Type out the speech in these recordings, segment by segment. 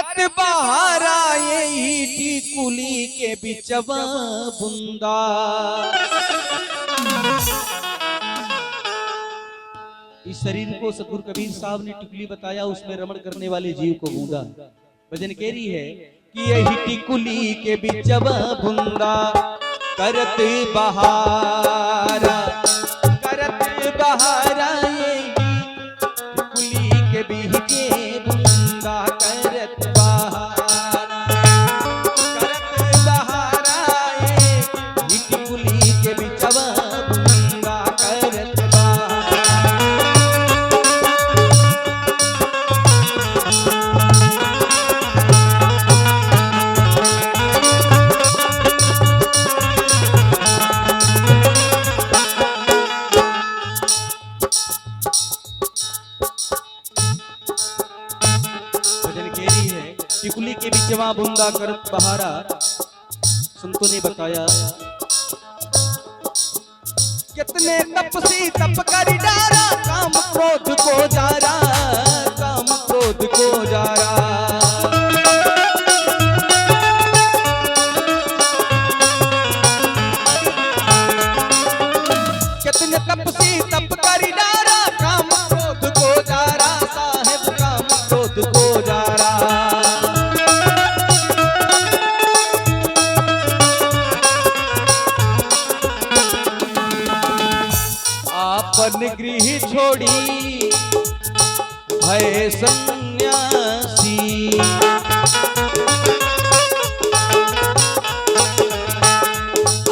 करत बहारा यही टिकुली के बिचवा बुंदा। इस शरीर को सतगुरु कबीर साहब ने टिकुली बताया, उसमें रमण करने वाले जीव को बूंदा। भजन केरी है कि यही टिकुली के बिचवा बुंदा, करत बहारा यही टिकुली के बिचे बुंदा, करत बहारा यही टिकुली के बिचवा बुंदा, करत टिकुली के बिचवा बुंदा करत बहारा। संतों ने बताया कितने तपसी तप कर डारा, काम क्रोध को जारा, काम क्रोध को जारा। कितने तपसी तप कर डारा, काम क्रोध को जारा, साहेब काम क्रोध को जारा। अपन गृह छोड़ी भय सन्यासी,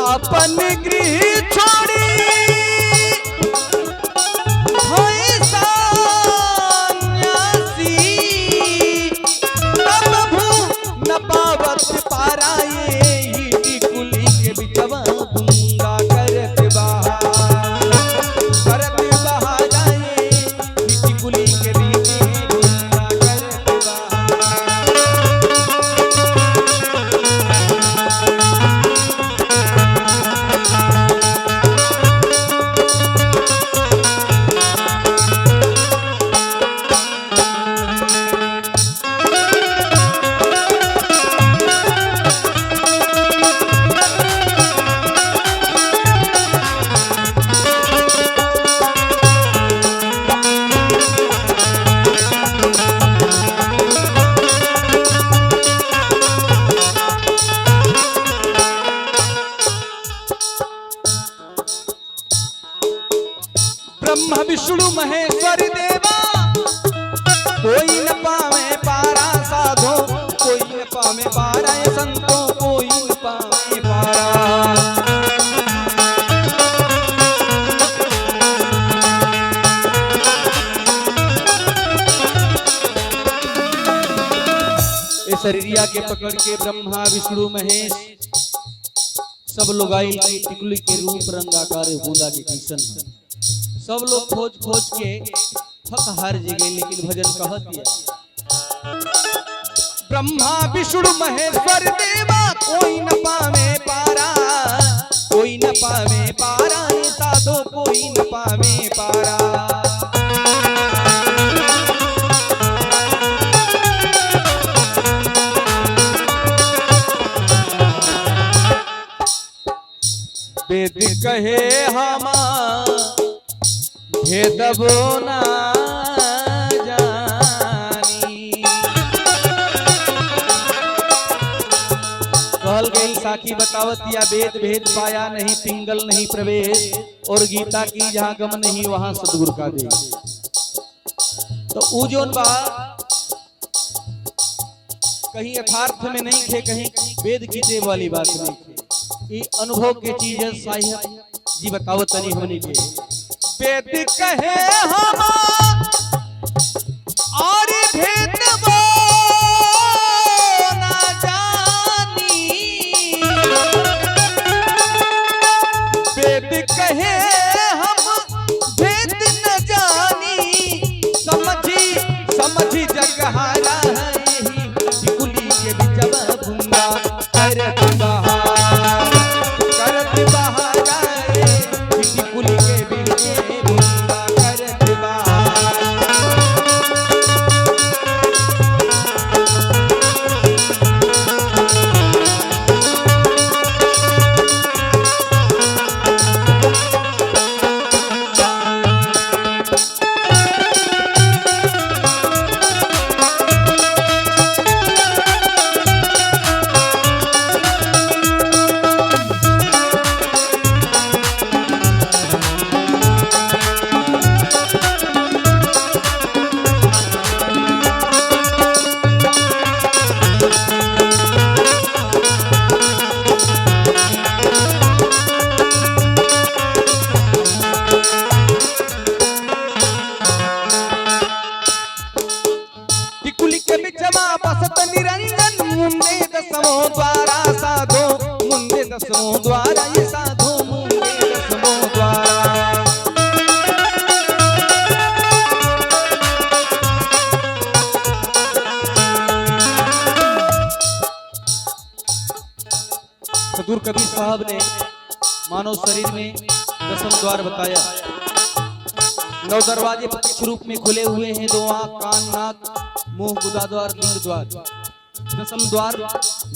अपन गृह छोड़ी भय सन्यासी, तब भू न पावत पारा यही टिकुली के बिचवा बुंदा, करत बहारा ब्रह्मा विष्णु महेश्वर देवा, कोई न पावे पारा साधो, कोई न पावे पारा संतों, कोई न पावे पारा। इस शरीरिया के पकड़ के ब्रह्मा विष्णु महेश सब लोग आई टिकुली के रूप रंगाकार बूंदा के किशन। सब लोग खोज खोज के थक हार गए, लेकिन भजन कह दिया ब्रह्मा विष्णु महेश्वर देवा, कोई न पावे पारा, कोई न पावे पारा साधो, कोई न पावे पारा। वेद कहे हमा भेदबो ना जानी, कहल गई साखी बतावत या वेद भेद पाया नहीं, पिंगल नहीं प्रवेश, और गीता की जहां गम नहीं वहां सदगुरु का दे। तो ऊ जोन बा कहीं यथार्थ में नहीं थे, कहीं वेद की देव वाली बात नहीं थे। ये अनुभव के चीज है, साहिब जी बतावत नहीं होनी चाहिए। वेद कहे हम और भेदबो ना जानी, वेद कहे हम भेद न जानी, समझी जगहारा है यही टिकुली के बिचवा बुंदा, करत बहारा टिकुली के बिचे बुंदा, करत बहारा। बिचवा बसत निरंजन मुंदे दसमो द्वारा साधो मुंदे दसमो द्वारा ये साधो मुंदे दसमो द्वारा। सदगुरु कबीर साहब ने मानव शरीर में दसम द्वार बताया। 9 दरवाजे प्रत्यक्ष रूप में खुले हुए हैं, 2 आंख, कान, नाक, मुंह, गुदा द्वार, लिंग द्वार। दसम द्वार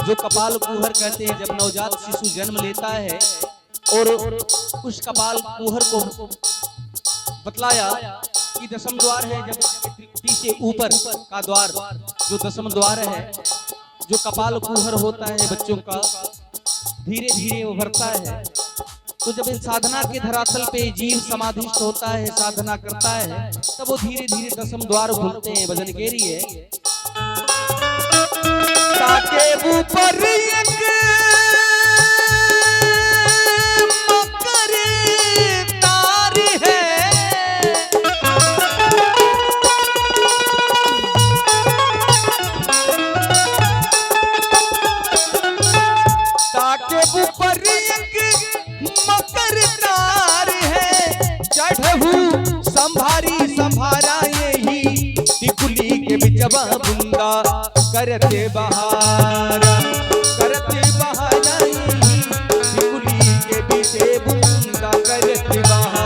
जो कपाल कुहर कहते हैं, जब नवजात शिशु जन्म लेता है और उस कपाल कुहर को बतलाया कि दसम द्वार है, जब त्रिकुटी से ऊपर का द्वार जो दसम द्वार है, जो कपाल कुहर होता है बच्चों का, धीरे धीरे उभरता है। तो जब इस साधना के धरातल पे जीव समाधिस्थ होता है, साधना करता है, तब वो धीरे धीरे दसम द्वार खुलते हैं। भजन के लिए ताके ऊपर एक मकर तार है, ताके ऊपर मकर तार है, चढ़हू संभारी संभारा यही टिकुली के बिचवा बुंदा करते बहारा, करते बहारा यही टिकुली के बिचे बुंदा करते बहारा।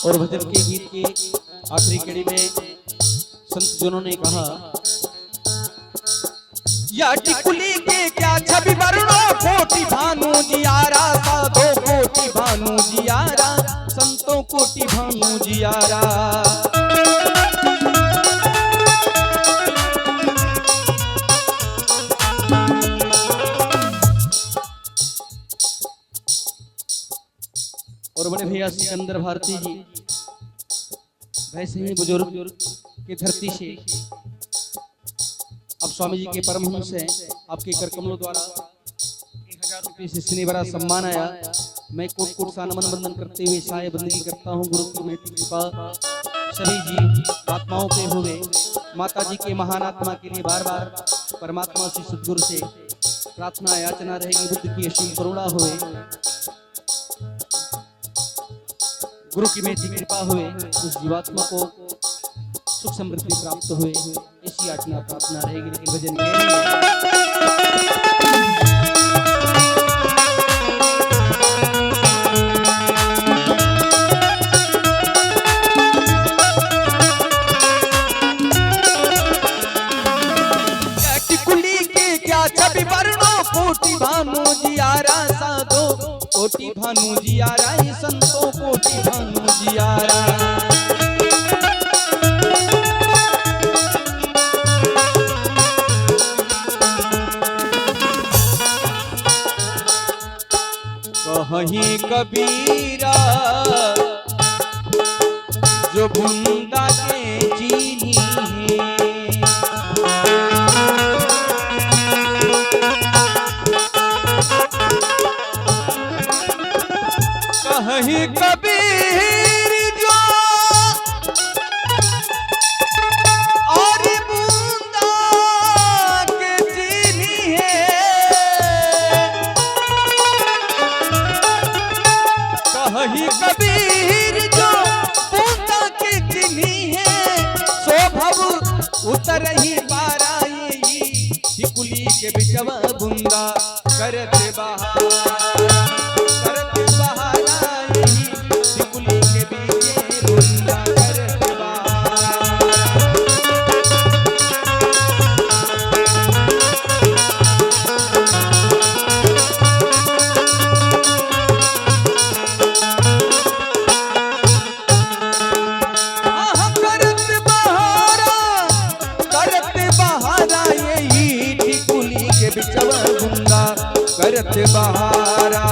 और भजन के गीत के आखिरी कड़ी में संत जनों ने कहा, या टिकुली के क्या छवि वर्णो, कोटि भानु जियारा साधो कोटि भानु जियारा संतों कोटि भानु जियारा। और बड़े भैया सिकंदर भारती जी वैसे ही बुजुर्ग की धरती से अब स्वामी जी के परमहंस हैं, आपके कर कमलों द्वारा 1000 रुपये से इतनी बड़ा सम्मान आया। मैं कोट कोट सा नमन वंदन करते हुए साय बंदगी करता हूँ। गुरु की महती कृपा सभी जी आत्माओं पे हुए, माता जी के महान आत्मा के लिए बार बार परमात्मा से सदगुरु से प्रार्थना याचना रहेगी, बुद्ध की असीम करुणा हुए, गुरु की महती कृपा हुए, उस जीवात्मा को सुख समृद्धि प्राप्त हुए, ऐसी याचना प्रार्थना रहेगी। लेकिन भजन टिकुली के क्या छवि वर्णो, कोटि भानु जियारा साधो कोटि भानु जियारा संतों कोटि भानु जियारा। कहीं कबीरा जो बूंदा के चीनी है, कहीं कबीर जो और बूंदा के चीनी है, कहीं कबीर जो बूंदा के चीनी है, सो भव उतर ही पारा यही टिकुली के बिचवा बूंदा करते बहारा, करते बहारा यही टिकुली के बीचे बूंदा करते बहारा। भरत बहारा